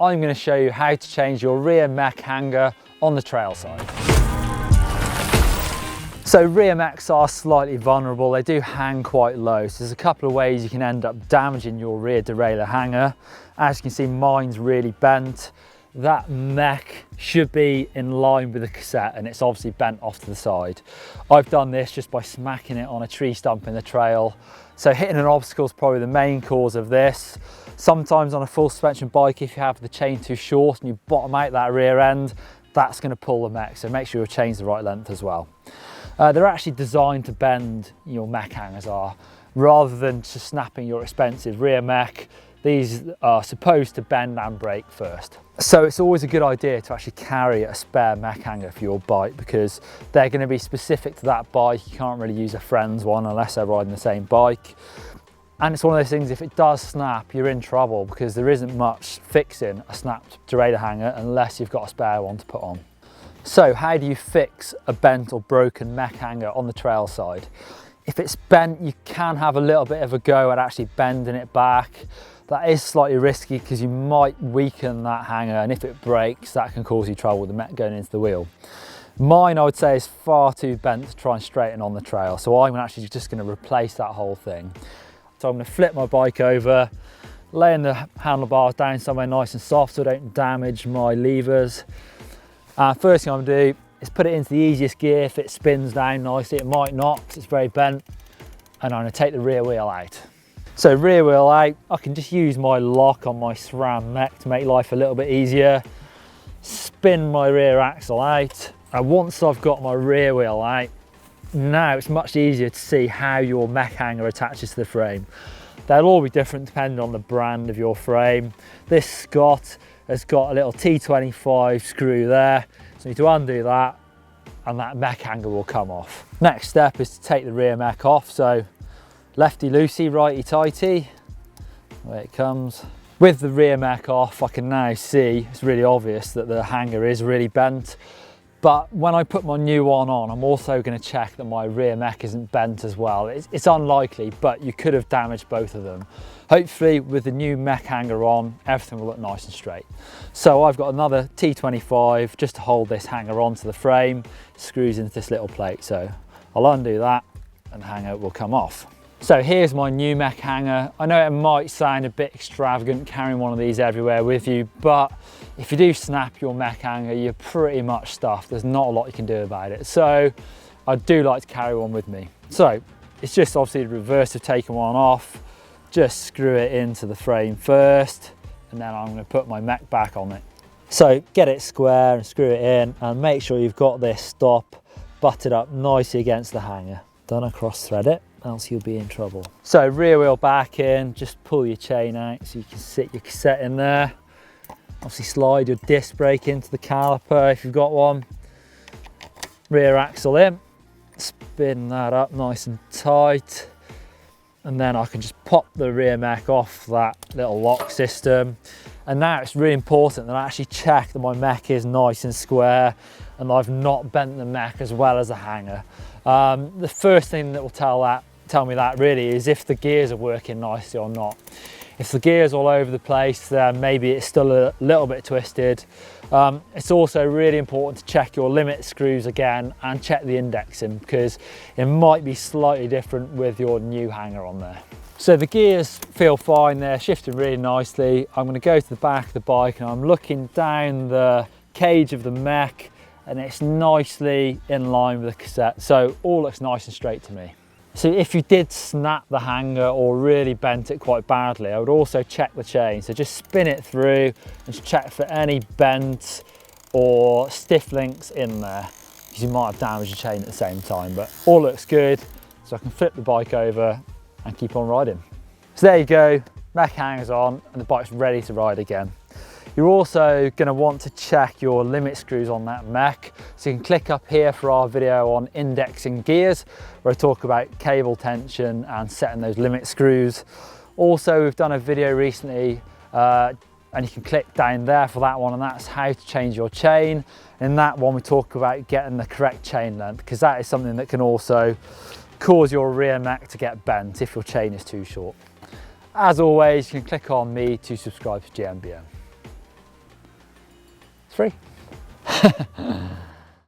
I'm going to show you how to change your rear mech hanger on the Trailside. So rear mechs are slightly vulnerable, they do hang quite low, so there's a couple of ways you can end up damaging your rear derailleur hanger. As you can see, mine's really bent. That mech should be in line with the cassette and it's obviously bent off to the side. I've done this just by smacking it on a tree stump in the trail. So hitting an obstacle is probably the main cause of this. Sometimes on a full suspension bike, if you have the chain too short and you bottom out that rear end, that's going to pull the mech, so make sure your chain's the right length as well. They're actually designed to bend, your mech hangers are, rather than just snapping your expensive rear mech. These are supposed to bend and break first. So it's always a good idea to actually carry a spare mech hanger for your bike because they're going to be specific to that bike. You can't really use a friend's one unless they're riding the same bike. And it's one of those things, if it does snap, you're in trouble because there isn't much fixing a snapped derailleur hanger unless you've got a spare one to put on. So how do you fix a bent or broken mech hanger on the Trailside? If it's bent, you can have a little bit of a go at actually bending it back. That is slightly risky because you might weaken that hanger, and if it breaks, that can cause you trouble with the mech going into the wheel. Mine, I would say, is far too bent to try and straighten on the trail, so I'm actually just going to replace that whole thing. So I'm going to flip my bike over, laying the handlebars down somewhere nice and soft so I don't damage my levers. First thing I'm going to do is put it into the easiest gear. If it spins down nicely, it might not because it's very bent, and I'm going to take the rear wheel out. So rear wheel out, I can just use my lock on my SRAM mech to make life a little bit easier. Spin my rear axle out, and once I've got my rear wheel out, now it's much easier to see how your mech hanger attaches to the frame. They'll all be different depending on the brand of your frame. This Scott has got a little T25 screw there, so you need to undo that and that mech hanger will come off. Next step is to take the rear mech off, so lefty loosey, righty tighty, away it comes. With the rear mech off, I can now see, it's really obvious that the hanger is really bent, but when I put my new one on, I'm also going to check that my rear mech isn't bent as well. It's unlikely, but you could have damaged both of them. Hopefully with the new mech hanger on, everything will look nice and straight. So I've got another T25 just to hold this hanger onto the frame, screws into this little plate. So I'll undo that and the hanger will come off. So here's my new mech hanger. I know it might sound a bit extravagant carrying one of these everywhere with you, but if you do snap your mech hanger, you're pretty much stuffed. There's not a lot you can do about it. So I do like to carry one with me. So it's just obviously the reverse of taking one off. Just screw it into the frame first, and then I'm going to put my mech back on it. So get it square and screw it in, and make sure you've got this stop butted up nicely against the hanger. Don't cross thread it, else you'll be in trouble. So rear wheel back in, just pull your chain out so you can sit your cassette in there. Obviously slide your disc brake into the caliper if you've got one. Rear axle in, spin that up nice and tight. And then I can just pop the rear mech off that little lock system. And now it's really important that I actually check that my mech is nice and square and I've not bent the mech as well as the hanger. The first thing that will tell me that really is if the gears are working nicely or not. If the gear's all over the place, then maybe it's still a little bit twisted. It's also really important to check your limit screws again and check the indexing because it might be slightly different with your new hanger on there. So the gears feel fine, they're shifting really nicely. I'm going to go to the back of the bike and I'm looking down the cage of the mech and it's nicely in line with the cassette. So all looks nice and straight to me. So if you did snap the hanger or really bent it quite badly, I would also check the chain. So just spin it through and just check for any bent or stiff links in there, because you might have damaged the chain at the same time, but all looks good. So I can flip the bike over and keep on riding. So there you go, mech hanger's on and the bike's ready to ride again. You're also going to want to check your limit screws on that mech. So you can click up here for our video on indexing gears, where I talk about cable tension and setting those limit screws. Also, we've done a video recently and you can click down there for that one, and that's how to change your chain. In that one, we talk about getting the correct chain length, because that is something that can also cause your rear mech to get bent if your chain is too short. As always, you can click on me to subscribe to GMBM. 3.